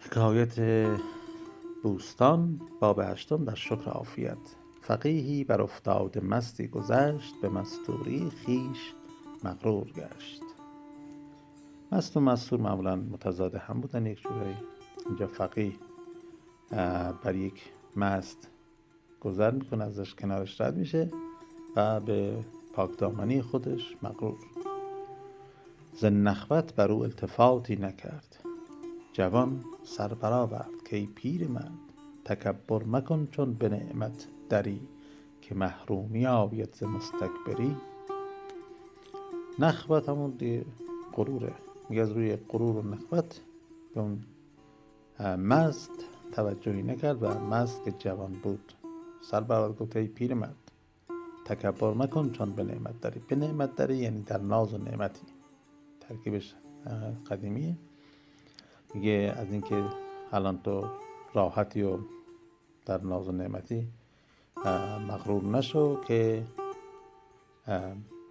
حکایت بوستان باب هشتم در شکر عافیت. فقیهی بر افتاده مستی گذشت، به مستوری خویش مغرور گشت. مست و مستور معمولا متضاد هم بودن یک جورایی. اینجا فقیه بر یک مست گذر میکنه، ازش کنارش رد میشه و به پاکدامنی خودش مغرور. ز نخوت بر او التفاتی نکرد، جوان سر برآورد که ای پیرمرد. تکبر مکن چون به نعمت دری، که محرومی آید ز مستکبری. نخوت همون دیگه غروره، میگه از روی غرور و نخوت به اون مست توجهی نکرد و مست که جوان بود سر برآورد گفت ای پیرمرد تکبر مکن چون به نعمت دری. به نعمت دری یعنی در ناز و نعمتی، ترکیبش قدیمیه. میگه از اینکه الان تو راحتی و در ناز و نعمتی مغرور نشو، که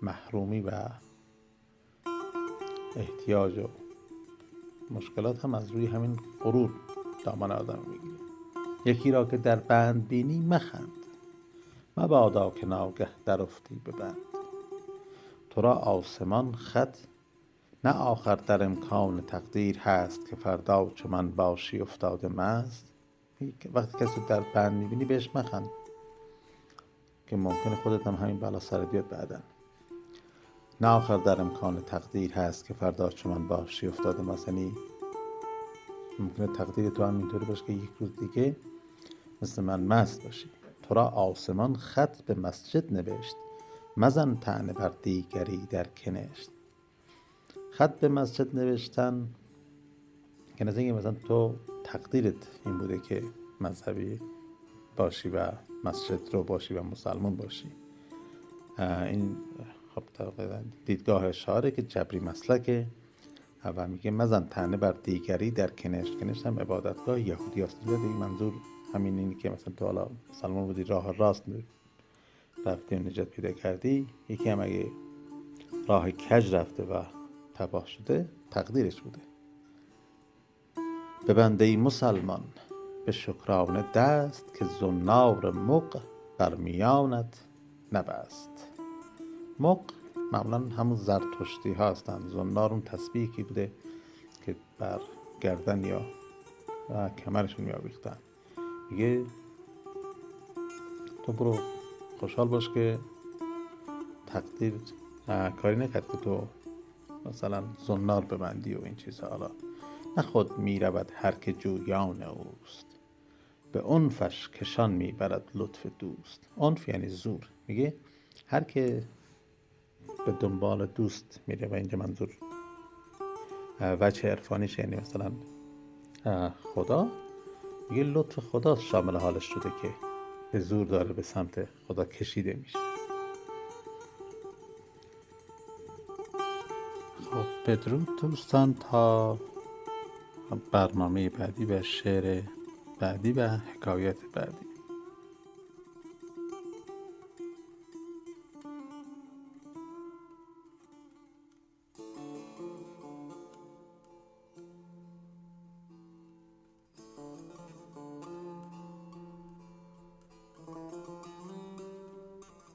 محرومی و احتیاج و مشکلات هم از روی همین غرور دامن آدم میگیره. یکی را که در بند بینی مخند، مبادا که ناگه در افتی به بند. تو را آسمان خط نه آخر در امکان تقدیر هست، که فردا چو من باشی افتاده مست. وقتی کسی در بند میبینی بهش مخند، که ممکنه خودت هم همین بلا سرت بیاد بعداً. نه آخر در امکان تقدیر هست، که فردا چو من باشی افتاده مست. یعنی ممکنه تقدیر تو هم اینطوری باشه که یک روز دیگه مثل من مست باشی. تو را آسمان خط به مسجد نوشت، مزن طعنه بر دیگری در کنشت. خط به مسجد نوشتن که از اینکه مثلا تو تقدیرت این بوده که مذهبی باشی و مسجد رو باشی و مسلمان باشی. این خب دیدگاه اشاره که جبری مسلکه و میگه مزن طعنه بر دیگری در کنشت. کنشت هم عبادتگاه یهودی هست. دیگه منظور همین اینه که مثلا تو حالا مسلمان بودی، راه راست رفتی و نجات پیدا کردی، یکی هم اگه راه کج رفته و تباه شده تقدیرش بوده. به بنده مسلمان به شکرانه دست، که زنار مغ بر میانت نبست. مغ معمولا همون زرتشتی ها هستند. زنار اون تسبیحی بوده که بر گردن یا کمرشون می آویختن. میگه تو برو خوشحال باش که تقدیر کاری نکرد که تو مثلا زنار ببندی و این چیزها. حالا نه خود می رود هر که جویان اوست، به عنفش کشان می برد لطف دوست. عنف یعنی زور. میگه هر که به دنبال دوست میره، و اینجا منظور وجه عرفانیش یعنی مثلا خدا، میگه لطف خدا شامل حالش شده که به زور داره به سمت خدا کشیده میشه. خب بدرود دوستان، تا برنامه بعدی و شعر بعدی و حکایت بعدی.